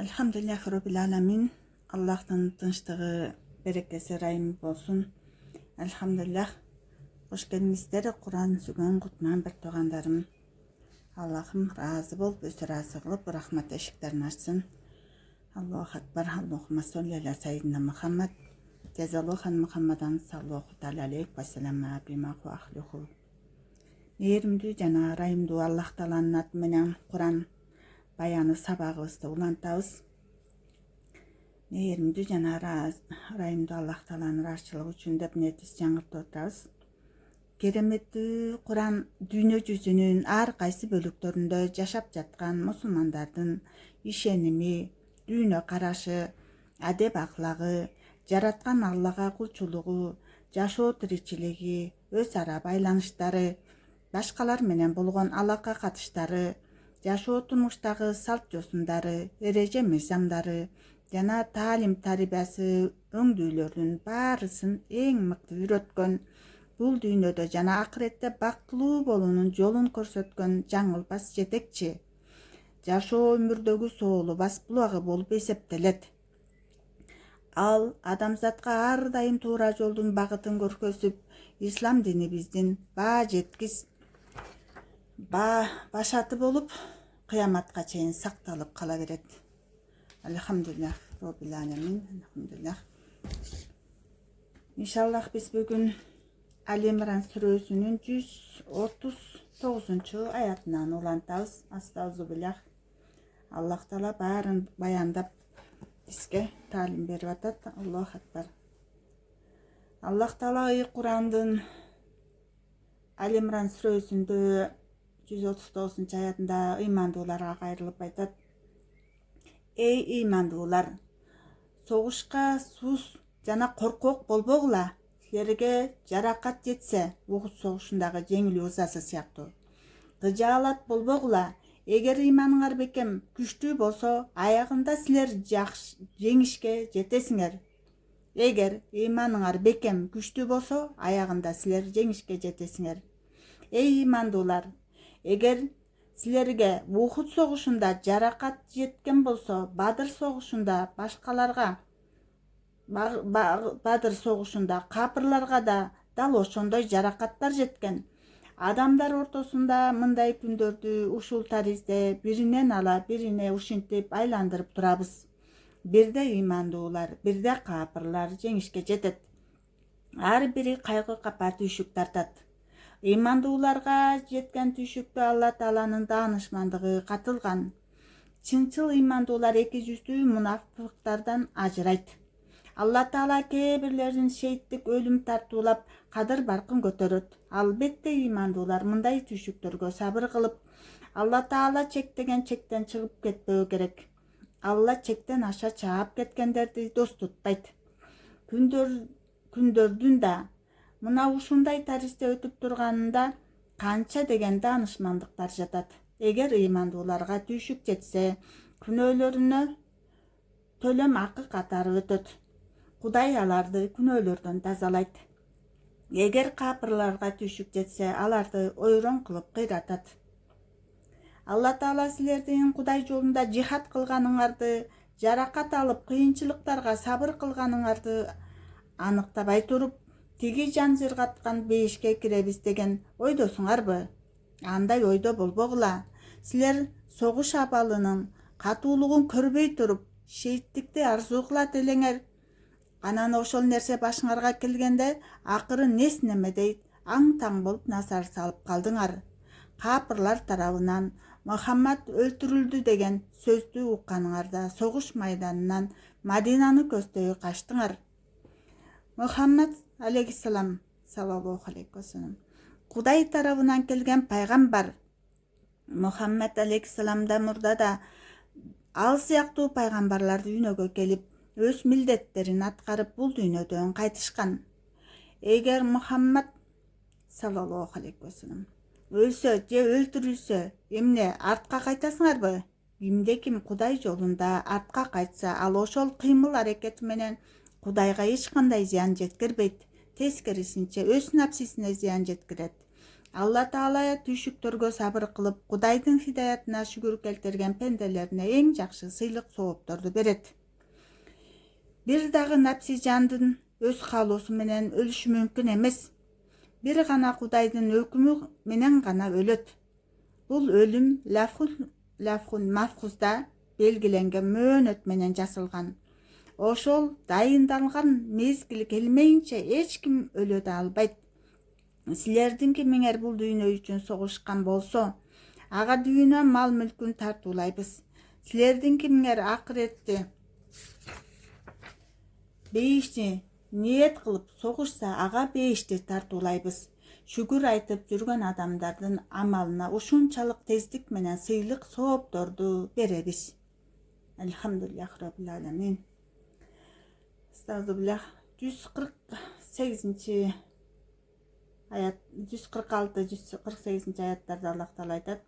Elhamdülillah Rabbil Alamin. Allah'tan tınçtığı berekesi rayım olsun. Elhamdülillah. Hoş gelmişler. Kur'an sügün kutman bir toğandarım. Allah'ım razı bol, özü razı kılıp rahmet eşiklerini açsın. Allahu Ekber. Allahümme salli ala seyyidina Muhammed. Cezaluhan Muhammedan sallallahu ta'ala aleyhi ve sellem abimahu ahluhu. Yerimdi jana rayımdu Allah Ta'alanın atmenen Kur'an bayanı sabağımızda ulantağız. Yerimdi jana rayımdu Allah Ta'alanın raşçılığı üçün dep netis жаңыртып отырабыз. Кереметті Құран дүйнө жүзүнүн ар кайсы бөлүктөрүндө жашап жаткан мусулмандардын ишеними, дүйнө карашы, адеп аклагы, жараткан Аллага кулчулугу, жашоо тиричилиги, өз ара байланыштары, башкалар менен болгон алака катыштары, жашоо турмуштагы салт жосундары, эреже мыйзамдары жана таалим тарбиясы өңдүүлөрдүн баарысын эң мыкты үйрөткөн, бул дүйнөдө жана акыретте бактылуу болуунун жолун көрсөткөн жаңылбас жетекчи, жашоо өмүрдөгү соолубас булагы болуп эсептелет. Ал адамзатка ар дайым туура жолдун багытын көргөзүп, ислам дини биздин баа жеткис башаты болуп, кыяматка чейин сакталып кала берет. Elhamdülillah Rabbil Alamin. Elhamdülillah. İnşallah biz bugün Ali İmran Suresi'nin 139. ayatından ulantağız. Astagfirullah. Allah Teala bарын баяндап бизге таалим берип атат. Аллаху Акбар. Allah Teala Kur'an'ın Ali İmran Suresi'nde 139. ayatında imandууларга кайрылып айтат. Ey имандуулар, согушка сус жана коркок болбогула. Силерге жаракат жетсе, Ухуд согушундагы жеңил узасы сыяктуу. Кыжаалат болбогула. Эгер иманыңар бекем күчтүү болсо, аягында силер жеңишке жетесиңер. Эгер иманыңар бекем күчтүү болсо, аягында силер жеңишке жетесиңер. Эй имандуулар, эгер силерге Ухуд согушунда жаракат жеткен болсо, Бадыр согушунда башкаларга, Бадыр согушунда капырларга да дал ошондой жаракаттар жеткен. Адамдар ортосунда мындай күндөрдү ушул таризде биринен ала бирине ушинтип айландырып турабыз. Бирде имандуулар, бирде капырлар жеңишке жетет. Ар бири кайгы капа түйшүк тартат. Имандууларга жеткен түйшүктө Алла Тааланын даанышмандыгы катылган. Чынчыл имандуулар эки жүздүү мунафыктардан ажырайт. Алла Таала кээ бирлерин шейиттик өлүм тартуулап, кадыр баркын көтөрөт. Албетте имандуулар мындай түйшүктөргө сабыр кылып, Алла Таала чектеген чектен чыгып кетпөө керек. Алла чектен аша чаап кеткендерди дос тутпайт. Күндөрдүн да мына ушундай таризде өтүп турганында канча деген даанышмандыктар жатат. Эгер имандууларга түйшүк жетсе, күнөөлөрүнө төлөм акы катары өтөт. Кудай аларды күнөөлөрдөн тазалайт. Эгер капырларга түйшүк жетсе, аларды ойрон кылып кыйратат. Алла Таала силердин Кудай жолунда жихад кылганыңарды, жаракат алып кыйынчылыктарга сабыр кылганыңарды аныктабай туруп, тиги жан жыргаткан бейишке киребиз деген ойдосуңарбы? Андай ойдо болбогула. Силер согуш абалынын катуулугун көрбөй туруп, шейиттикти арзуу кылат элеңер. Анан ошол нерсе башыңарга келгенде, акыры нес неме дейт, аң-таң болуп насар салып калдыңар. Капырлар тарабынан Мухаммад өлтүрүлдү деген сөздү укканыңарда согуш майданынан Мадинаны көздөй качтыңар. Мухаммад алейхиссалам саллаллаху алейхи ва саллям Кудай тарабынан келген пайгамбар. Мухаммад алейхиссаламда мурда да ал сыяктуу пайгамбарлар дүйнөгө келип, өз милдеттерин аткарып бул дүйнөдөн кайтышкан. Эгер Мухаммад саллаллаху алейхи ва саллям өлсө же өлтүрүлсө, эмне артка кайтасыңарбы? Кимде-ким Кудай жолунда артка кайтса, ал ошол кыймыл аракети менен Кудайга эч кандай зыян жеткирбейт. Тескерисинче өз напсисине зыян жеткирет. Алла Таала түйшүктөргө сабыр кылып, Кудайдын хидаятына шүгүр келтирген пенделерине эң жакшы сыйлык соопторду берет. Бир дагы напси жандын өз каалоосу менен өлүшү мүмкүн эмес. Бир гана Кудайдын өкүмү менен гана өлөт. Бул өлүм лафхун мафхузда белгиленген мөөнөт менен жасалган. Ошол дайындалган мезгил келмейинче эч ким өлө да албайт. Силердин кимиңер бул дүйнө үчүн согушкан болсо, ага дүйнө мал мүлкүн тартуулайбыз. Силердин кимиңер акыретти бейишти ниет кылып согушса, ага бейишти тартуулайбыз. Шүгүр айтып жүргөн адамдардын амалына ушунчалык тездик менен сыйлык соопторду беребиз. Элхамдулиллах раббил аламин. Стазублах 148 аят 146-148 аяттарда Аллах Таала айтат.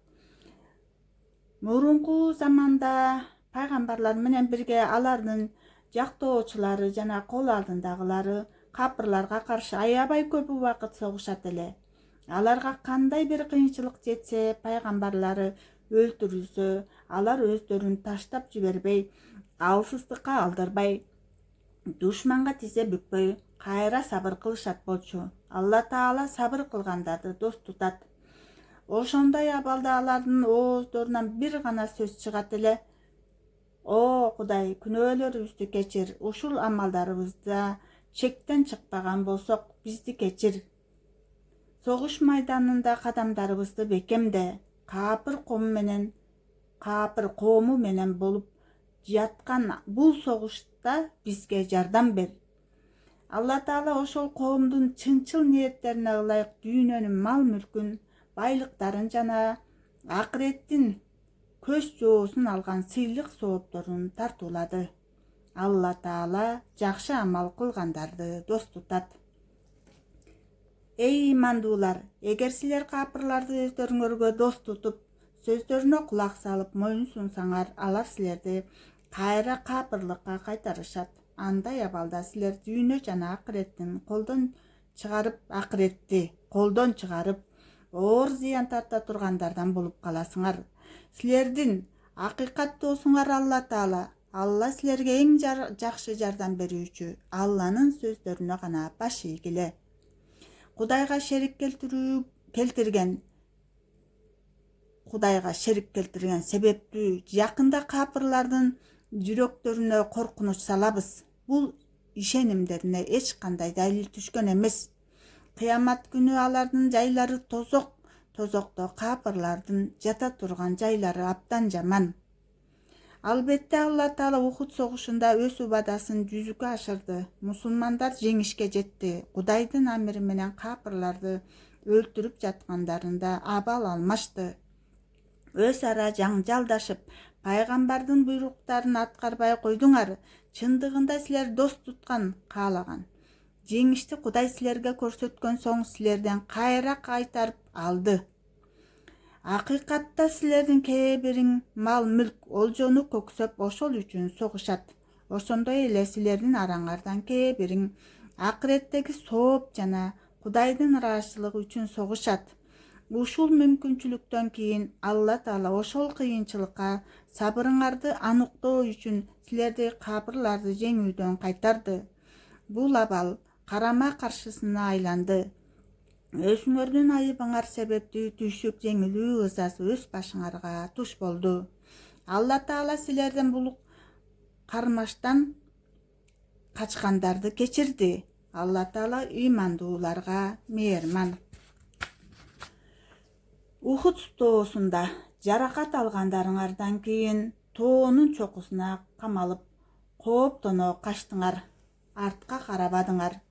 Мурунку заманда пайгамбарлар менен бирге алардын жактоочулары жана кол алдындагылары капырларга каршы аябай көп убакыт согушат эле. Аларга кандай бир кыйынчылык жетсе, пайгамбарлары өлтүрүлсө, алар өздөрүн таштап жибербей, алсыздыкка алдырбай, душманга тизе бүкпөй, кайра сабыр кылышат болчу. Алла Таала сабыр кылгандарды дос тутат. Ошондой абалда алардын ооздорунан бир гана сөз чыгат эле. О Кудай, күнөөлөрүбүздү кечир. Ушул амалдарыбызда чектен чыкпаган болсок, бизди кечир. Согуш майданында кадамдарыбызды бекемде. Капыр коому менен болуп жаткан бул согушта бизге жардам бер. Алла Таала ошол коомдун чынчыл ниеттерине ылайык дүйнөнүн мал мүлкүн, байлыктарын жана акыреттин көз жоосун алган сыйлык соопторун тартуулады. Алла Таала жакшы амал кылгандарды дос тутат. Эй имандуулар, эгер силер капырларды өздөрүңөргө дос тутуп, сөздөрүнө кулак салып моюн сунсаңар, алар силерди кайра капырлыкка кайтарышат. Андай абалда силер дүйнө жана акыреттин колдон чыгарып, оор зыян тарта тургандардан болуп каласыңар. Силердин акыйкат досуңар Алла Таала. Алла силерге эң жакшы жардам берүүчү. Алланын сөздөрүнө гана баш ийгиле. Кудайга шерик келтирген себептүү жакында капырлардын жүрөктөрүнө коркунуч салабыз. Бул ишенимдерине эч кандай далил түшкөн эмес. Кыямат күнү алардын жайлары тозокто капырлардын жата турган жайлары абдан жаман. Албетте Алла Таала Ухуд согушунда өз убадасын жүзүккө ашырды. Мусулмандар жеңишке жетти. Кудайдын амири менен капырларды өлтүрүп жаткандарында абал алмашты. Өз ара жаңжалдашып, пайгамбардын буйруктарын аткарбай койдуңар. Чындыгында силер дос туткан каалаган. Жеңишти Кудай силерге көрсөткөн соң силерден кайра кайтарып алды. Акыйкатта силердин кээ бириң мал мүлк олжону көксөп ошол үчүн согушат. Ошондой эле силердин араңардан кээ бириң акыреттеги сооп жана Кудайдын ыраазычылыгы үчүн согушат. Ушул мүмкүнчүлүктөн кийин Алла Таала ошол кыйынчылыкка сабырыңарды аныктоо үчүн силерди капырларды жеңүүдөн кайтарды. Бул абал карама каршысына айланды. Өзүңөрдүн айыбыңар себептүү түйшүк жеңилүү ызасы өз башыңарга туш болду. Алла Таала силерден бул кармаштан качкандарды кечирди. Алла Таала ыймандууларга мээрман. Ухуд тоосунда жаракат алгандарыңардан кийин тоонун чокусуна камалып, кооптоно качтыңар, артка карабадыңар.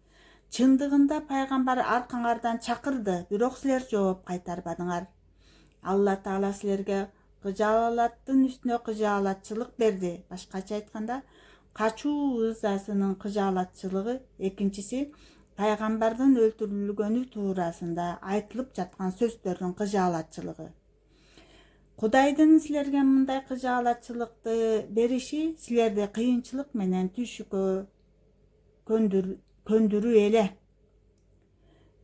Чындыгында пайгамбар аркаңардан чакырды, бирок силер жооп кайтарбадыңар. Алла Таала силерге кыжаалаттын үстүнө кыжаалатчылык берди. Башкача айтканда, качуу ызасынын кыжаалатчылыгы, экинчиси пайгамбардын өлтүрүлгөнү туурасында айтылып жаткан сөздөрдүн кыжаалатчылыгы. Кудайдын силерге мындай кыжаалатчылыкты бериши силерди кыйынчылык менен түйшүккө көндүрүү эле.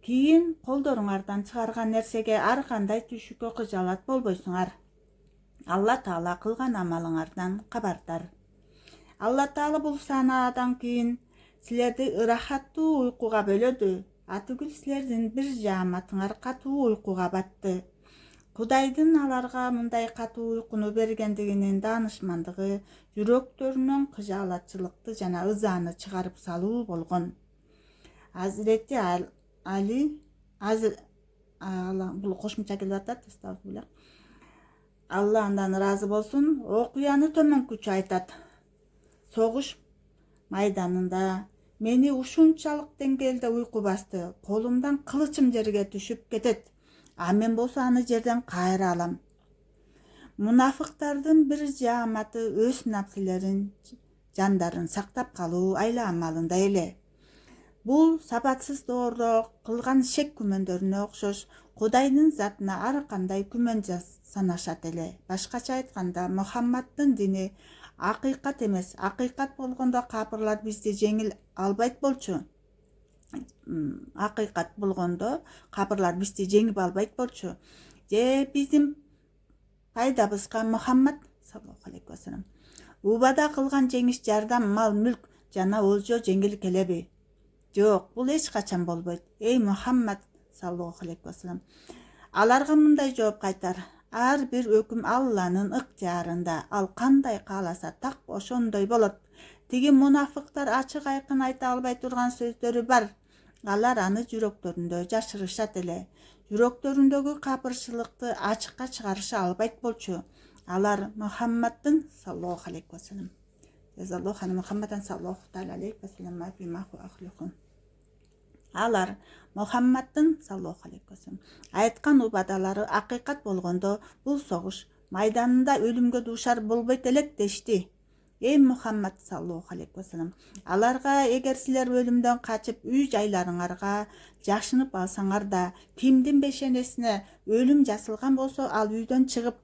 Кийин колдоруңардан чыгарган нерсеге ар кандай түшүккө кыжалат болбойсуңар. Алла Таала кылган амалыңардан кабардар. Алла Таала бул санаадан кийин силерди ырахаттуу уйкуга бөлөдү. Атүгүл силердин бир жааматыңар катуу уйкуга батты. Кудайдын аларга мындай катуу уйкуну бергендигинин даанышмандыгы жүрөктөрүнөн кыжаалатчылыкты жана ызаны чыгарып салуу болгон. Азирети Али бул кошумча келип атат. Алла андан ыраазы болсун. Окуяны төмөнкүчө айтат. Согуш майданында мени ушунчалык деңгээлде уйку басты. Колумдан кылычым жерге түшүп кетет. А мен болсо аны жерден кайра алам. Мунафыктардын бир жааматы өз напсилерин, жандарын сактап калуу айла амалында эле. Бул сапатсыз доордо кылган шек күмөндөрүнө окшош Кудайдын затына ар кандай күмөн санашат эле. Башкача айтканда, Мухаммаддын дини акыйкат эмес. Акыйкат болгондо капырлар бизди жеңил албайт болчу. Акыйкат болгондо капырлар бизди жеңип албайт болчу. Же биздин пайдабызга Мухаммад саллаллаху алейхи вассалам убада кылган жеңиш, жардам, мал, мүлк жана олжо жеңил келеби? Жок, бул эч качан болбойт. Эй Мухаммад саллаллаху алейхи вассалам, аларга мындай жооп кайтар. Ар бир өкүм Алланын ыктыярында. Ал кандай кааласа так ошондой болот. Тиги мунафыктар ачык айкын айта албай турган сөздөрү бар. Алар аны жүрөктөрүндө жашырышат эле. Жүрөктөрүндөгү капырчылыкты ачыкка чыгарыша албайт болчу. Алар Мухаммаддын саллаллаху алейхи вассалам. Жазаллаху Мухаммадан саллаллаху алейхи вассалам. Алар Мухаммаддын саллаллаху алейхи вассалам айткан убадалары акыйкат болгондо бул согуш майданында өлүмгө дуушар болбойт элек дешти. Эй Мухаммад саллаллаху алейхи вассалам, аларга эгер силер өлүмдөн качып үй жайларыңарга жашынып алсаңар да, кимдин бешенесине өлүм жасылган болсо, ал үйдөн чыгып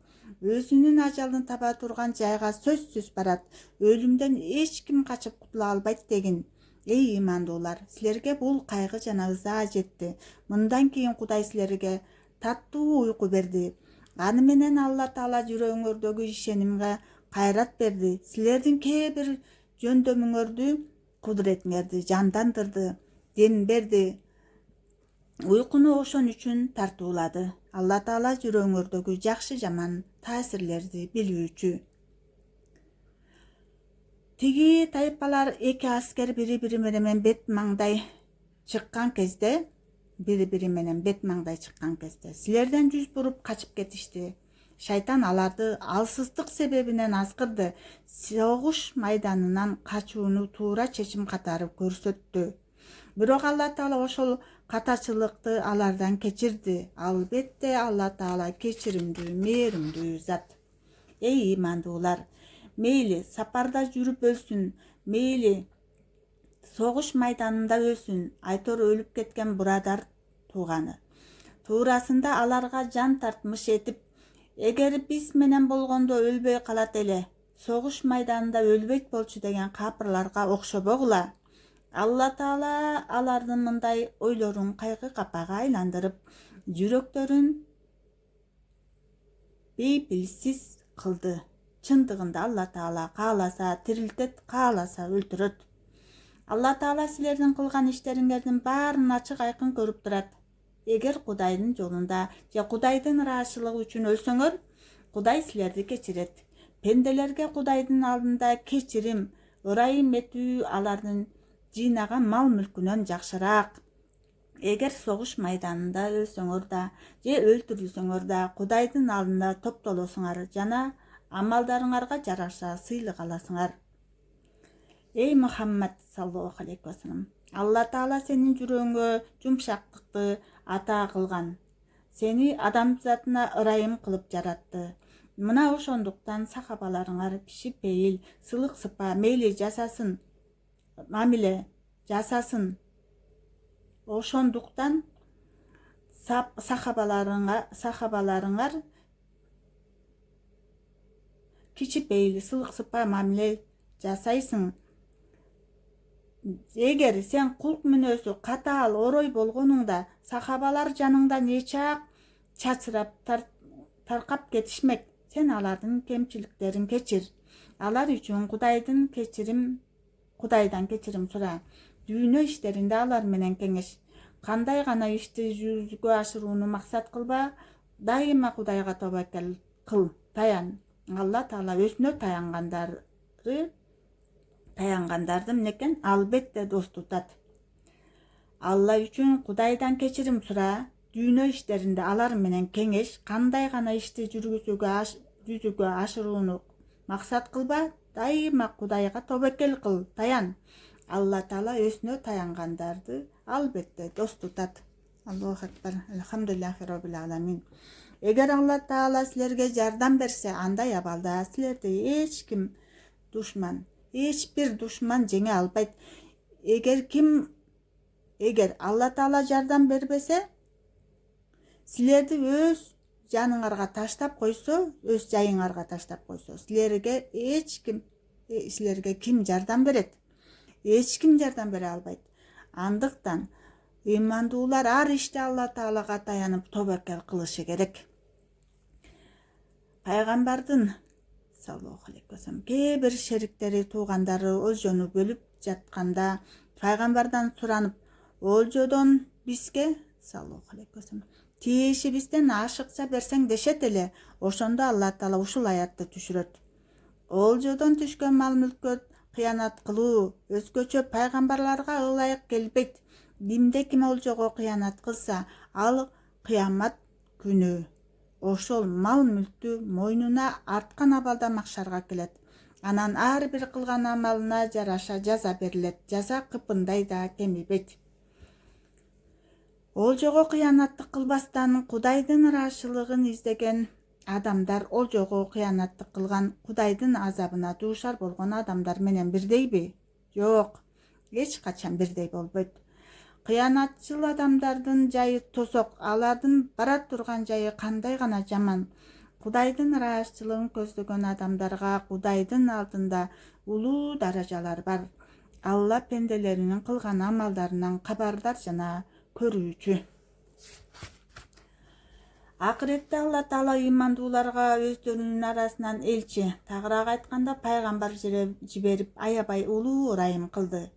өзүнүн ажалын таба турган жайга сөзсүз барат. Өлүмдөн эч ким качып кутула албайт дегин. Эй имандуулар, силерге бул кайгы жана ыза жетти. Мындан кийин Кудай силерге таттуу уйку берди. Аны менен Алла Таала жүрөгүңөрдөгү ишенимге кайрат берди. Силердин кээ бир жөндөмүңөрдү, кудуретиңерди жандандырды, ден берди. Уйкуну ошон үчүн тартуулады. Алла Таала жүрөгүңөрдөгү жакшы жаман таасирлерди билүүчү. Тиги тайпалар эки аскер бири-бири менен бет маңдай чыккан кезде, силерден жүз буруп качып кетишти. Шайтан аларды алсыздык себебинен азгырды. Согуш майданынан качууну туура чечим катары көрсөттү. Бирок Алла Таала ошол катачылыкты алардан кечирди. Албетте Алла Таала кечиримдүү, мээримдүү зат. Эй имандуулар, мейли сапарда жүрүп өлсүн, мейли согуш майданында өлсүн, айтор өлүп кеткен бурадар тууганы. Туурасында аларга жан тартмыш этип, эгер биз менен болгондо өлбөй калат эле, согуш майданында өлбөйт болчу деген капырларга окшобогула. Алла Таала алардын мындай ойлорун кайгы капага айландырып, жүрөктөрүн бейпилсиз кылды. Чындыгында Алла Таала кааласа тирилтет, кааласа өлтүрөт. Алла Таала силердин кылган иштериңердин баарын ачык айкын көрүп турат. Эгер Кудайдын жолунда же Кудайдын ыраазычылыгы үчүн өлсөңөр, Кудай силерди кечирет. Пенделерге Кудайдын алдында кечирим, ырайым этүү алардын жыйнаган мал мүлкүнөн жакшыраак. Эгер согуш майданында өлсөңөр да же өлтүрүлсөңөр да, Кудайдын алдында топтолосуңар жана амалдарыңарга жараша сыйлык аласыңар. Эй Мухаммад саллаллаху алейхи вассалам, Алла Таала сенин жүрөгүңө жумшактыкты ата кылган. Сени адам затына ырайым кылып жаратты. Мына ошондуктан сахабаларыңар кишипейил, сылык сыпа, мейли жасасын, мамиле жасасын. Ошондуктан сахабаларыңар кичипейил, сылык сыпа, мамиле жасайсың. эгер сен кулк мүнөзү катаал орой болгонуңда сахабалар жаныңдан эчак чачырап таркап кетишмек. Сен алардын кемчиликтерин кечир. Алар үчүн Кудайдан кечирим сура. Дүйнө иштеринде алар менен кеңеш. Кандай гана ишти жүзгө ашырууну максат кылба, дайыма Кудайга тобокел кыл, таян. Алла Таала өзүнө таянгандарды менекен албетте дос тутат. Алла үчүн Кудайдан кечирим сура. Дүйнө иштеринде алар менен кеңеш, кандай гана ишти жүзүгө ашырууну максат кылба, дайыма Кудайга тобокел кыл, таян. Алла Таала өзүнө таянгандарды албетте дос тутат. Аллаху акбар. Алхамдулиллахи роббил аламин. Эгер Алла Таала силерге жардам берсе, андай абалда силерди эч бир душман жеңе албайт. Эгер Алла Таала жардам бербесе, силерди өз жаныңарга таштап койсо, өз жайыңарга таштап койсо, силерге ким жардам берет? Эч ким жардам бере албайт. Андыктан ыймандуулар ар иште Алла Таалага таянып тобокел кылышы керек. Пайгамбардын саллаллаху алейхи вассалам кээ бир шериктери, туугандары олжону бөлүп жатканда пайгамбардан суранып, олжодон бизге саллаллаху алейхи вассалам тиешибизден ашыкча берсең дешет эле. Ошондо Алла Таала ушул аятты түшүрөт. Олжодон түшкөн мал-мүлккө кыянат кылуу өзгөчө пайгамбарларга ылайык келбейт. Ким олжого кыянат кылса, ал кыямат күнү ошол мал-мүлктү мойнуна арткан абалда макшарга келет. Анан ар бир кылган амалына жараша жаза берилет. Жаза кыпындай да кемибейт. Олжого кыянаттык кылбастан Кудайдын ыраазычылыгын издеген адамдар олжого кыянаттык кылган, Кудайдын азабына дуушар болгон адамдар менен бирдейби? Жок, эч качан бирдей болбойт. Кыянатчыл адамдардын жайы тосок, алардын бара турган жайы кандай гана жаман. Кудайдын ыраазычылыгын көздөгөн адамдарга Кудайдын алдында улуу даражалар бар. Алла пенделеринин кылган амалдарынан кабардар жана көрүүчү. Акыретте Алла Таала ыймандууларга өздөрүнүн арасынан элчи, тагыраак айтканда пайгамбар жиберип, аябай улуу ырайым кылды.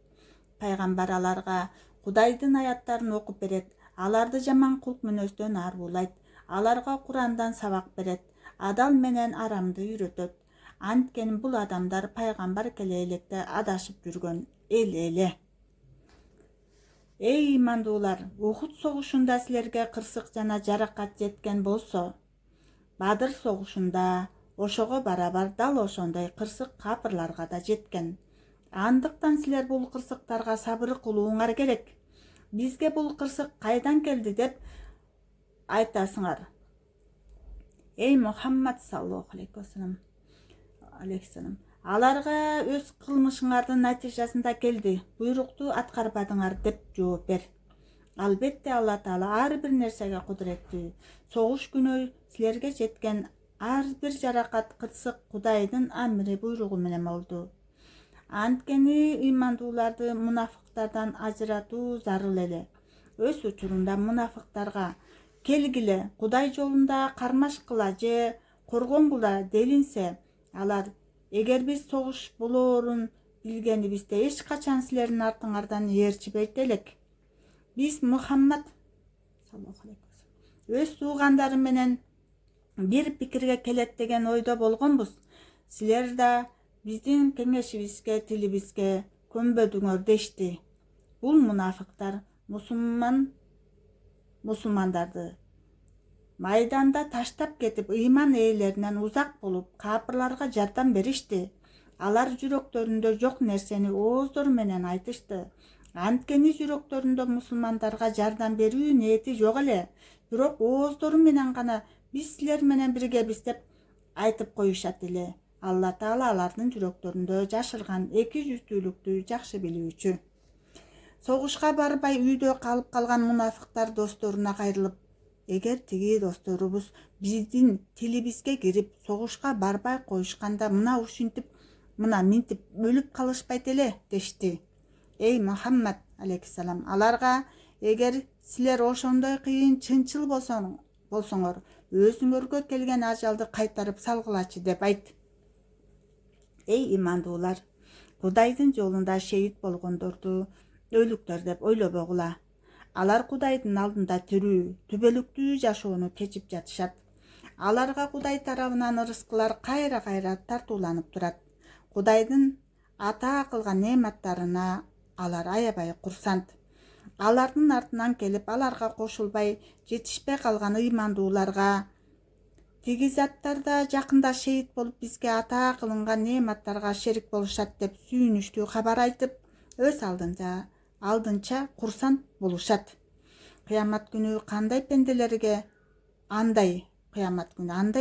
Пайгамбар аларга Кудайдын аяттарын окуп берет, аларды жаман кулк мүнөздөн аруулайт, аларга Курандан сабак берет, адал менен арамды үйрөтөт. Анткени бул адамдар пайгамбар келе электе адашып жүргөн эл эле. Эй ыймандуулар, Ухуд согушунда силерге кырсык жана жаракат жеткен болсо, Бадыр согушунда ошого барабар дал ошондой кырсык капырларга да жеткен. Андыктан силер бул кырсыктарга сабыр кылууңар керек. Бизге бул кырсык кайдан келди деп айтасыңар. Эй Мухаммад саллаллаху алейхи вассалам, аларга өз кылмышыңардын натыйжасында келди, буйрукту аткарбадыңар деп жооп бер. Албетте Алла Таала ар бир нерсеге кудуреттүү. Согуш күнү силерге жеткен ар бир жаракат, кырсык Кудайдын амри буйругу менен болду. Анткени ыймандууларды мунафыктардан ажыратуу зарыл эле. Өз учурунда мунафыктарга келгиле Кудай жолунда кармашкыла же коргонгула делинсе, алар эгер биз согуш болоорун билгенибизде эч качан силердин артыңардан ээрчибейт элек. Биз Мухаммад өз туугандары менен бир пикирге келет деген ойдо болгонбуз. Силер да биздин кеңешибизге, тилибизге көнбөдүңөр дешти. Бул мунафыктар мусулмандарды майданда таштап кетип, ыйман ээлеринен узак болуп, капырларга жардам беришти. Алар жүрөктөрүндө жок нерсени ооздору менен айтышты. Анткени жүрөктөрүндө мусулмандарга жардам берүү ниети жок эле. Бирок ооздору менен гана биз силер менен биргебиз деп айтып коюшат эле. Алла Таала алардын жүрөктөрүндө жашырган эки жүздүүлүктү жакшы билүүчү. Согушка барбай үйдө калып калган мунафыктар досторуна кайрылып, эгер тиги досторубуз биздин тилибизге кирип согушка барбай коюшканда мына ушинтип, мына минтип өлүп калышпайт эле дешти. Эй Мухаммад алейхиссалам, аларга эгер силер ошондой кыйын чынчыл болсоңор, өзүңөргө келген ажалды кайтарып салгылачы деп айт. Эй имандуулар, Кудайдын жолунда шейит болгондорду өлүктөр деп ойлобогула. Алар Кудайдын алдында тирүү, түбөлүктүү жашоону кечип жатышат. Аларга Кудай тарабынан ырыскылар кайра-кайра тартууланып турат. Кудайдын ата кылган неаматтарына алар аябай курсант. Алардын артынан келип, аларга кошулбай жетишпей калган ыймандууларга тиги заттар да жакында шейит болуп бизге ата кылынган неаматтарга шерик болушат деп сүйүнүчтүү кабар айтып, өз алдынча курсант болушат. Кыямат күнү андай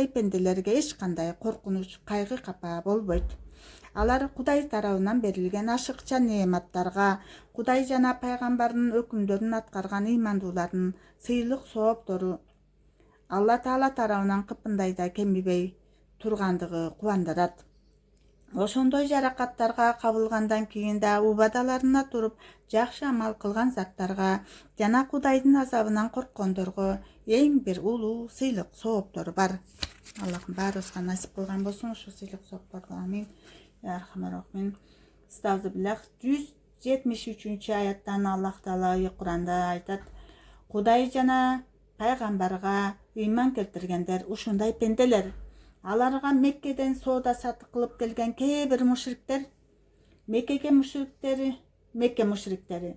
пенделерге эч кандай коркунуч, кайгы капа болбойт. Алар Кудай тарабынан берилген ашыкча неаматтарга, Кудай жана пайгамбардын өкүмдөрүн аткарган ыймандуулардын сыйлык сооптору Алла Таала тарабынан кыпындай да кемибей тургандыгы кубандырат. Ошондой жаракаттарга кабылгандан кийин да убадаларына туруп, жакшы амал кылган заттарга жана Кудайдын азабынан корккондорго эң бир улуу сыйлык сооптору бар. Аллахым баарыбызга насип кылган болсун ушу сыйлык соопторду. Амин. Рахман. Стазы билах 173 аяттан Аллах Таала Куранда айтат: Кудай жана пайгамбарга ыйман келтиргендер ушундай пенделер. Аларга Меккеден соода сатык кылып келген кээ бир мушриктер, Мекке мушриктери,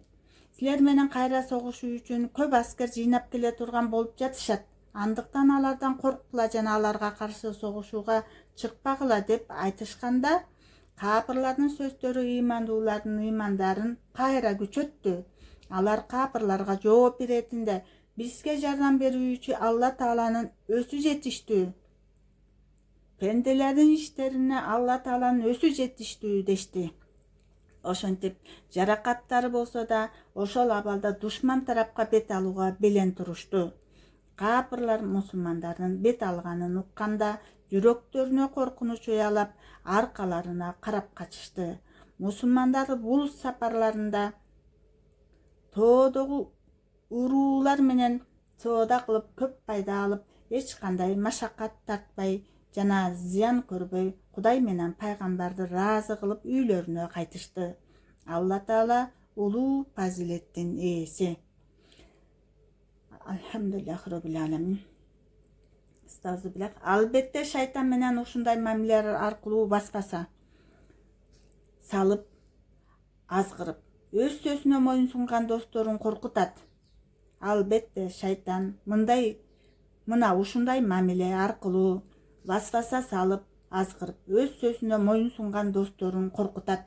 силер менен кайра согушуу үчүн көп аскер жыйнап келе турган болуп жатышат. Андыктан алардан корккула жана аларга каршы согушууга чыкпагыла деп айтышканда, капырлардын сөздөрү ыймандуулардын ыймандарын кайра күчөттү. Алар капырларга жооп беретинде, бизге жардам берүүчү Алла Тааланын өзү жетиштүү. Пенделердин иштерине Алла Тааланын өзү жетиштүү дешти. Ошентип жаракаттары болсо да ошол абалда душман тарапка бет алууга белен турушту. Капырлар мусулмандардын бет алганын укканда жүрөктөрүнө коркунуч уялап, аркаларына карап качышты. Мусулмандар бул сапарларында тоодогу уруулар менен соода кылып көп пайда алып, эч кандай машакат тартпай жана зыян көрбөй, Кудай менен пайгамбарды ыраазы кылып үйлөрүнө кайтышты. Алла Таала улуу фазилеттин ээси. Алхамдулиллахи роббил аламин. Албетте шайтан менен ушундай мамилелер аркылуу баспаса салып, азгырып, өз сөзүнө моюнсунган досторун коркутат. Албетте шайтан ушундай мамиле аркылуу васваса салып, азгырып, өз сөзүнө моюнсунган досторун коркутат.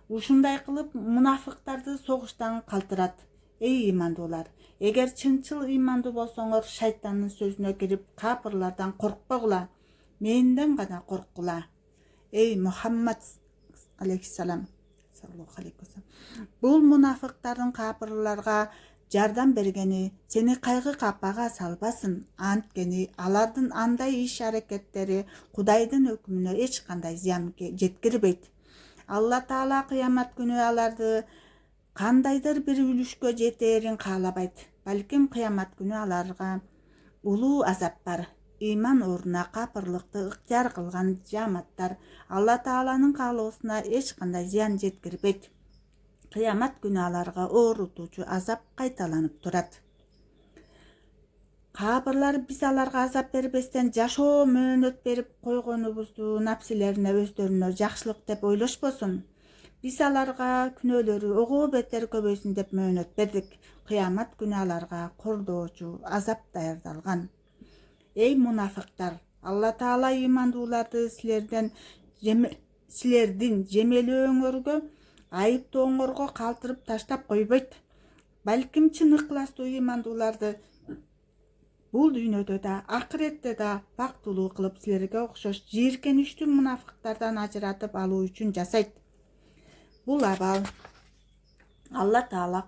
Ушундай кылып мунафыктарды согуштан калтырат. Эй имандуулар, эгер чынчыл имандуу болсоңор, шайтандын сөзүнө кирип, капырлардан коркпогула, менден гана корккула. Эй Мухаммад алейхиссалам, бул мунафыктардын капырларга жардам бергени сени кайгы капага салбасын. Анткени алардын андай иш аракеттери Кудайдын өкүмүнө эч кандай зыян жеткирбейт. Алла Таала кыямат күнү аларды кандайдыр бир үлүшкө жетээрин каалабайт. Балким кыямат күнү аларга улуу азап бар. Ыйман ордуна капырлыкты ыктыяр кылган жаматтар Алла Тааланын каалоосуна эч кандай зыян жеткирбейт. Кыямат күнү аларга оорутуучу азап кайталанып турат. Капырлар биз аларга азап бербестен жашоо мөөнөт берип койгонубузду напсилерине өздөрүнө жакшылык деп ойлошпосун. Биз аларга күнөөлөрү ого бетер көбөйсүн деп мөөнөт бердик. Кыямат күнү аларга кордоочу азап даярдалган. Эй мунафыктар, Алла Таала ыймандууларды силердин жемелөөңөргө, айыптооңорго калтырып таштап койбойт. Балким чын ыкластуу ыймандууларды бул дүйнөдө да, акыретте да бактылуу кылып силерге окшош жийиркеничтүү мунафыктардан ажыратып алуу үчүн жасайт. Бул абал Алла Таала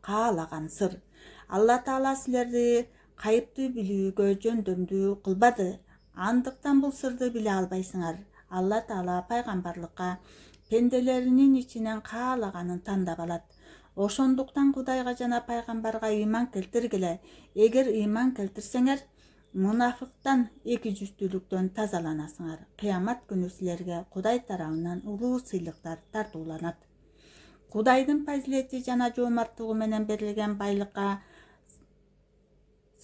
каалаган сыр. Алла Таала силерди кайыпты билүүгө жөндөмдүү кылбады. Андыктан бул сырды биле албайсыңар. Алла Таала пайгамбарлыкка пенделеринин ичинен каалаганын тандап алат. Ошондуктан Кудайга жана пайгамбарга ыйман келтиргиле. Эгер ыйман келтирсеңер, мунафыктан, эки жүздүүлүктөн тазаланасыңар. Кыямат күнү силерге Кудай тарабынан улуу сыйлыктар тартууланат. Кудайдын фазилети жана жоомарттыгы менен берилген байлыкка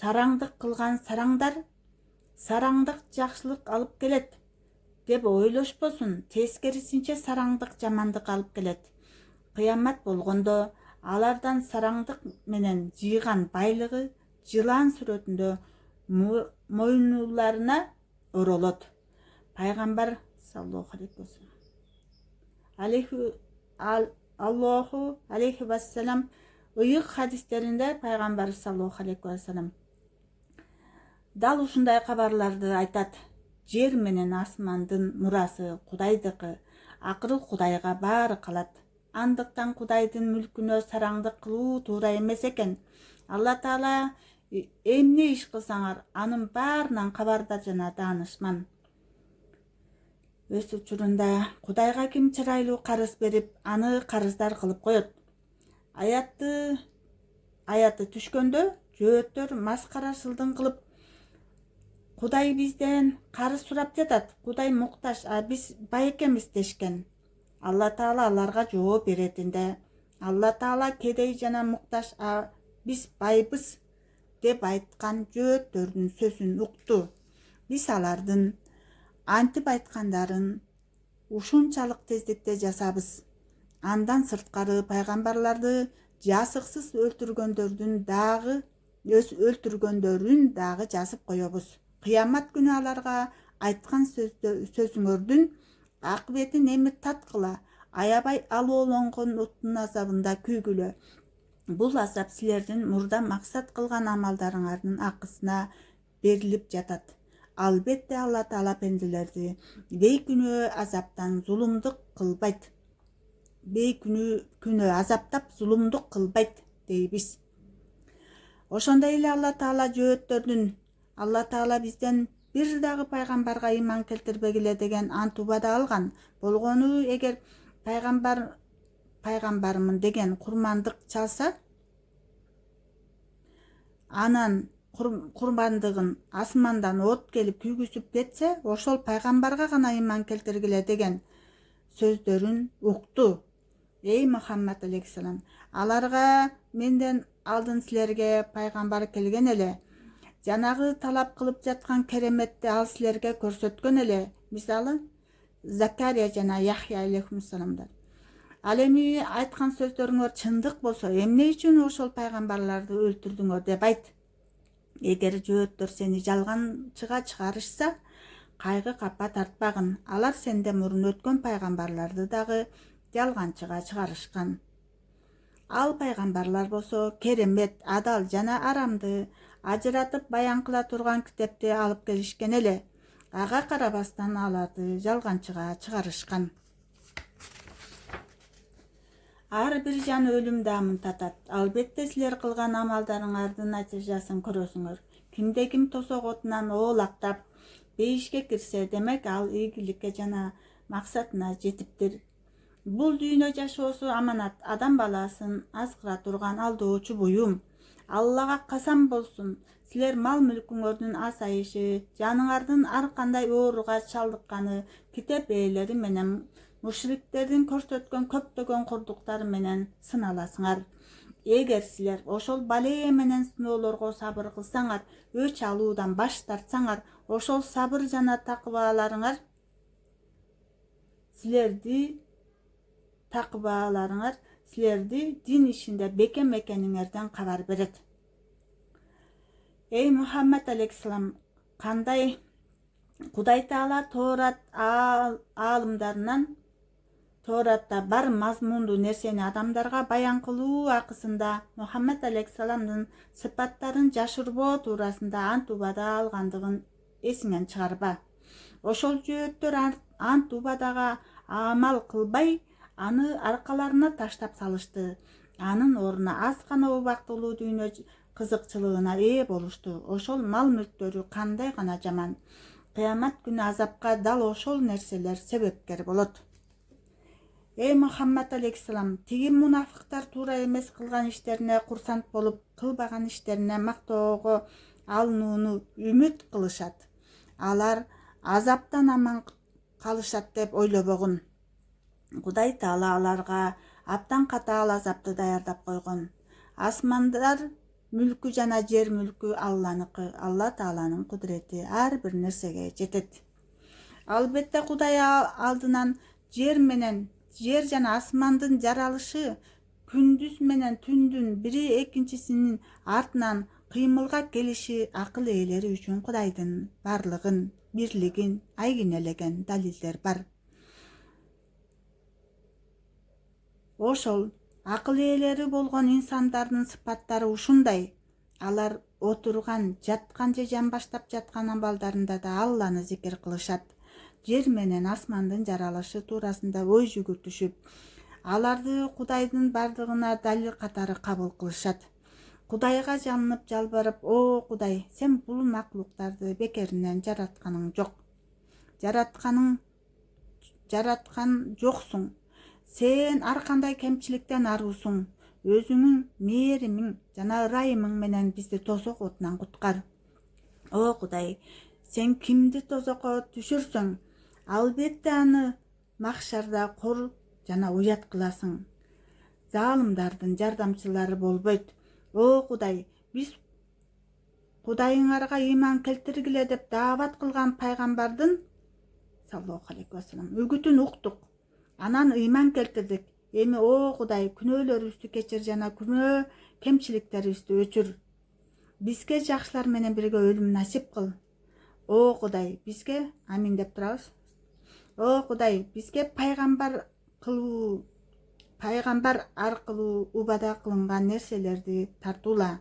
сараңдык кылган сараңдык жакшылык алып келет деп ойлошпосун. Тескерисинче сараңдык жамандык алып келет. Кыямат болгондо алардан сараңдык менен жыйган байлыгы жылан сүрөтүндө мойнуларына оролот. Пайгамбар саллаллаху алейхи вассалам ыйык хадистеринде пайгамбар саллаллаху алейхи вассалам дал ушундай кабарларды айтат. Жер менен асмандын мурасы Кудайдыкы, акыры Кудайга баары калат. Андыктан Кудайдын мүлкүнө сараңдык кылуу туура эмес экен. Алла Таала эмне иш кылсаңар, анын баарынан кабардар жана таанышман. Өз учурунда Кудайга ким чырайлуу карыз берип, аны карыздар кылып коет. Аяты түшкөндө жөөттөр маскарашылдын кылып Кудай бизден карыз сурап жатат. Кудай муктаж, биз бай экенбиз дешкен. Алла Таала аларга жооп беретинде, Алла Таала кедей жана муктаж, биз байбыз деп айткан жөөттөрдүн сөзүн укту. Биз алардын антип айткандарын ушунчалык тездикте жасабыз. Андан сырткары пайгамбарларды жасыксыз өлтүргөндөрүн дагы жазып коебуз. Кыямат күнү аларга айткан сөзүңөрдүн акыбетин эми таткыла, аябай алоолонгон оттун азабында күйгүлө. Бул азап силердин мурда максат кылган амалдарыңардын акысына берилип жатат. Албетте Алла Таала пенделерди бейкүнөө азаптан зулумдук кылбайт. Бейкүнөө азаптап зулумдук кылбайт дейбиз. Ошондой эле Алла Таала бизден бир дагы пайгамбарга ыйман келтирбегиле деген ант убада алган. Болгону эгер пайгамбармын деген курмандык чалса, анан курмандыгын асмандан от келип күйгүзүп кетсе, ошол пайгамбарга гана ыйман келтиргиле деген сөздөрүн укту. Эй Мухаммад алейхиссалам, аларга менден алдын силерге пайгамбар келген эле. Жанагы талап кылып жаткан кереметти ал силерге көрсөткөн эле. Мисалы, Закария жана Яхья алейхиссаламдар. Ал эми айткан сөздөрүңөр чындык болсо, эмне үчүн ошол пайгамбарларды өлтүрдүңөр деп айт. Эгер жөөттөр сени жалганчыга чыгарышса, кайгы капа тартпагын. Алар сенден мурун өткөн пайгамбарларды дагы жалганчыга чыгарышкан. Ал пайгамбарлар болсо керемет, адал жана арамды ажыратып баян кыла турган китепти алып келишкен эле. Ага карабастан аларды жалганчыга чыгарышкан. Ар бир жан өлүм даамын татат. Албетте силер кылган амалдарыңардын натыйжасын көрөсүңөр. Кимде ким тосок отунан оолактап бейишке кирсе, демек ал ийгиликке жана максатына жетиптир. Бул дүйнө жашоосу аманат, адам баласын азгыра турган алдоочу буюм. Аллага касам болсун, силер мал мүлкүңөрдүн азайышы, жаныңардын ар кандай ооруга чалдыкканы, китеп ээлери менен мушриктердин көрсөткөн көптөгөн курдуктары менен сыналасыңар. Эгер силер ошол балее менен сыноолорго сабыр кылсаңар, өч алуудан баш тартсаңар, ошол сабыр жана такыбаларыңар силерди дин ишинде бекем экениңерден кабар берет. Эй Мухаммад алейхиссалам, кандай Кудай Таала Тооратта бар мазмундуу нерсени адамдарга баян кылуу акысында Мухаммад алейхиссаламдын сыпаттарын жашырбоо туурасында ант убада алгандыгын эсиңен чыгарба. Ошол жөөттөр ант убадага амал кылбай, аны аркаларына таштап салышты. Анын ордуна аз гана убактылуу дүйнө кызыкчылыгына ээ болушту. Ошол мал мүлктөрү кандай гана жаман. Кыямат күнү азапка дал ошол нерселер себепкер болот. Эй Мухаммад алейхиссалам, тиги мунафыктар туура эмес кылган иштерине курсант болуп, кылбаган иштерине мактоого алынууну үмүт кылышат. Алар азаптан аман калышат деп ойлобогун. Кудай Таала аларга абдан катаал азапты даярдап койгон. Асмандар мүлкү жана жер мүлкү Алланыкы. Алла Тааланын кудурети ар бир нерсеге жетет. Албетте Кудай алдынан жер жана асмандын жаралышы, күндүз менен түндүн бири экинчисинин артынан кыймылга келиши акыл ээлери үчүн Кудайдын барлыгын, бирлигин айгинелеген далилдер бар. Ошол акыл ээлери болгон инсандардын сыпаттары ушундай. Алар отурган, жаткан же жамбаштап жаткан абалдарында да Алланы зикир кылышат. Жер менен асмандын жаралышы туурасында ой жүгүртүшүп, аларды Кудайдын бардыгына далил катары кабыл кылышат. Кудайга жалынып жалбарып, о Кудай, сен бул маклуктарды бекеринен жаратканың жок. Жараткан жоксуң. Сен ар кандай кемчиликтен аруусуң. Өзүңүн мээримиң жана ырайымың менен бизди тозок отунан куткар. О Кудай, сен кимди тозокко түшүрсөң, албетте аны махшарда кор жана уят кыласың. Залымдардын жардамчылары болбойт. О Кудай, биз Кудайыңарга ыйман келтиргиле деп даават кылган пайгамбардын саллаллаху алейхи вассалам үгүтүн уктук. Анан ыйман келтирдик. Эми о Кудай, күнөөлөрүбүздү кечир жана күнөө кемчиликтерибизди өчүр. Бизге жакшылар менен бирге өлүм насип кыл. О Кудай, бизге амин деп турабыз. О Кудай, бизге пайгамбар аркылуу убада кылынган нерселерди тартуула.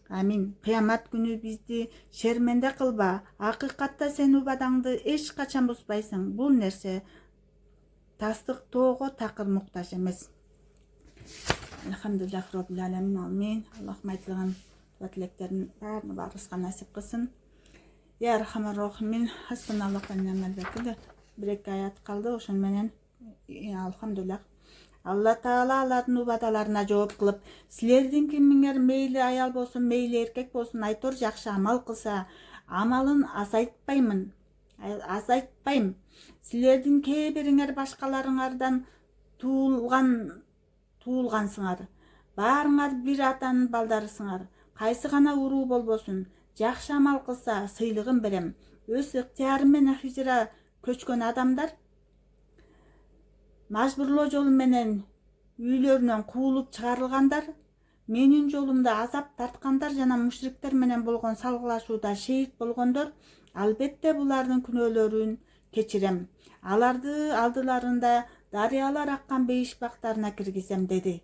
Амин. Кыямат күнү бизди шерменде кылба. Акыйкатта сен убадаңды эч качан бузбайсың. Бул нерсе тастыктоого такыр муктаж эмес. Элхамдулиллах роббил аламин. Амин. Аллахым айтылган тилектердин баарыбызга насип кылсын. Я архамар рахимин. Хасбуналлаху ва ни'мал вакил. Бир-эки аят калды, ошон менен алхамдулиллах. Алла Таала алардын убадаларына жооп кылып, силердин кимиңер мейли аял болсун, мейли эркек болсун, айтор жакшы амал кылса, амалын азайтпайм. Силердин кээ бириңер башкаларыңардан туулгансыңар. Баарыңар бир атанын балдарысыңар. Кайсы гана уруу болбосун, жакшы амал кылса сыйлыгын берем. Өз ыктыяры менен хижра көчкөн адамдар мажбурлоо жолу менен үйлөрүнөн куулуп чыгарылгандар, менин жолумда азап тарткандар жана мушриктер менен болгон салгылашууда шейит болгондор, албетте булардын күнөөлөрүн кечирем. Аларды алдыларында дарыялар аккан бейиш бактарына киргизем деди.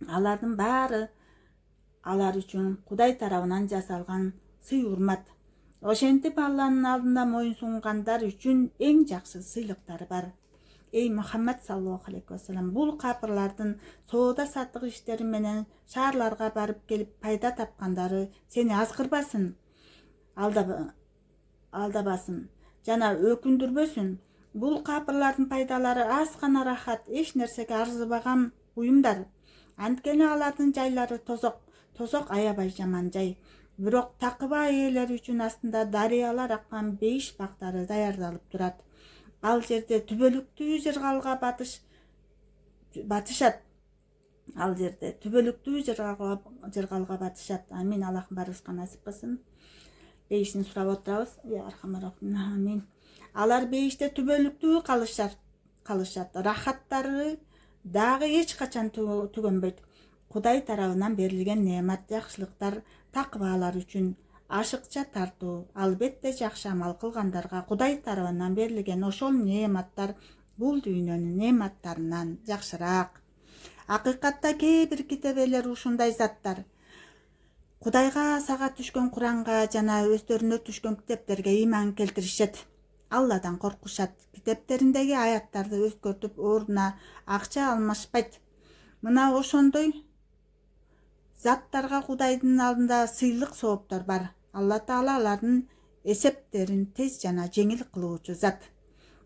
Алардын баары алар үчүн Кудай тарабынан жасалган сый урмат. Ошентип Алланын алдында моюн сунгандар үчүн эң жакшы сыйлыктары бар. Эй Мухаммад саллаллаху алейхи вассалам, бул капырлардын соода саттык иштери менен шаарларга барып келип пайда тапкандары сени азгырбасын, алдабасын жана өкүндүрбөсүн. Бул капырлардын пайдалары аз гана рахат, эч нерсеге арзыбаган буюмдар. Анткени алардын жайлары тозок аябай жаман жай. Бирок такыба ээлери үчүн астында дарыялар аккан бейиш бактары даярдалып турат. Ал жерде түбөлүктүү жыргалга батышат. Амин. Аллахым баарыбызга насип кылсын. Бейишин сурап отурабыз. Амин. Алар бейиште түбөлүктүү калышат. Рахаттары дагы эч качан түгөнбөйт. Кудай тарабынан берилген неамат, жакшылыктар такыбалар үчүн ашыкча тартуу. Албетте жакшы амал кылгандарга Кудай тарабынан берилген ошол неаматтар бул дүйнөнүн неаматтарынан жакшыраак. Акыйкатта кээ бир китебелер ушундай заттар. Кудайга, сага түшкөн Куранга жана өздөрүнө түшкөн китептерге ыйман келтиришет. Алладан коркушат. Китептериндеги аяттарды өзгөртүп, ордуна акча алмашпайт. Мына ошондой заттарга Кудайдын алдында сыйлык сооптор бар. Алла Таала алардын эсептерин тез жана жеңил кылуучу зат.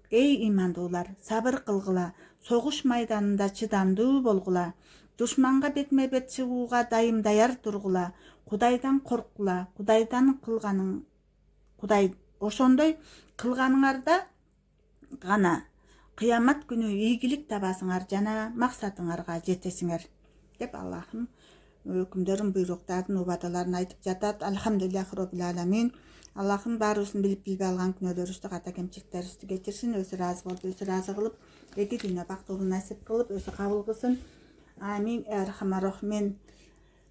Эй имандуулар, сабыр кылгыла. согуш майданында чыдамдуу болгула, душманга бетме бет чыгууга дайым даяр тургула, Кудайдан коркула, Кудайдан кылганын Кудай ошондой кылганыңарда гана кыямат күнү ийгилик табасыңар жана максатыңарга жетесиңер деп Аллахым өкүмдөрүн, буйруктарын, убадаларын айтып жатат. Алхамдулиллахи роббил аламин. Аллахым баарыбыздын билип билбей алган күнөөлөрүбүздү, ката кемчиликтерибизди кечирсин, өзү ыраазы болуп, өзү ыраазы кылып, эки дүйнө бактылуу насип кылып, өзү кабыл кылсын. Амин. Архамар рахмин.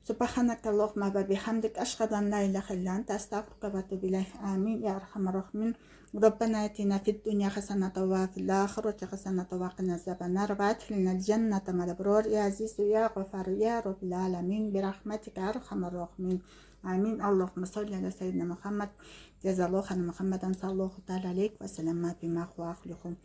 Субханака Аллахумма ва бихамдик, ашхаду ан ла илаха илля анта, астагфирука ва атубу илейк. Амин. Я архамар рахмин. ربنا آتنا في الدنيا حسنة وفي الآخرة حسنة وقنا عذاب النار وأدخلنا الجنة مع الأبرار يا عزيز يا غفار يا رب العالمين برحمتك يا أرحم الراحمين. آمين. اللهم صل على سيدنا محمد. جزا الله خير محمدا صلى الله تعالى عليه وسلم بما هو أخلقهم.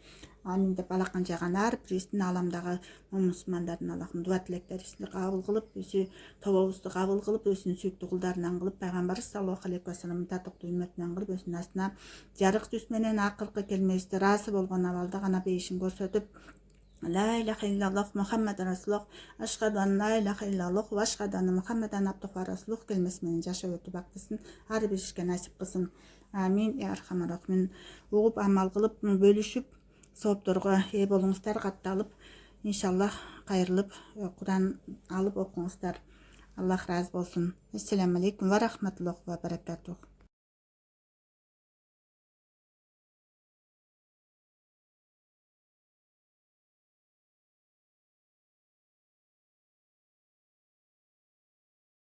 Амин деп алакан жаганар пристин аламдагы мусулмандардын Аллахым дуа тилектерибизди кабыл кылып, өзү тобобузду кабыл кылып, өзүнүн сүйүктүү кулдарынан кылып, пайгамбарыбыз саллаллаху алейхи вассаламдын татыктуу үммөтүнөн кылып, өзүнүн астына жарык жүз менен акыркы келмебизди ыраазы болгон абалда гана бейишин көрсөтүп, ла илаха иллаллах Мухаммадан расулуллах, ашхаду ан ла илаха иллаллах ва ашхаду анна Мухаммадан абдуху ва расулух келмеси менен жашап өтүп бактысын ар бирибизге насип кылсын. Амин. Я архамар рахмин. Угуп амал кылып, бөлүшүп, соопторго ээ болуңуздар, катталып, иншаллах кайрылып, Куран алып окуңуздар. Аллах разы болсун. Ассаламу алейкум ва рахматуллахи ва баракатух.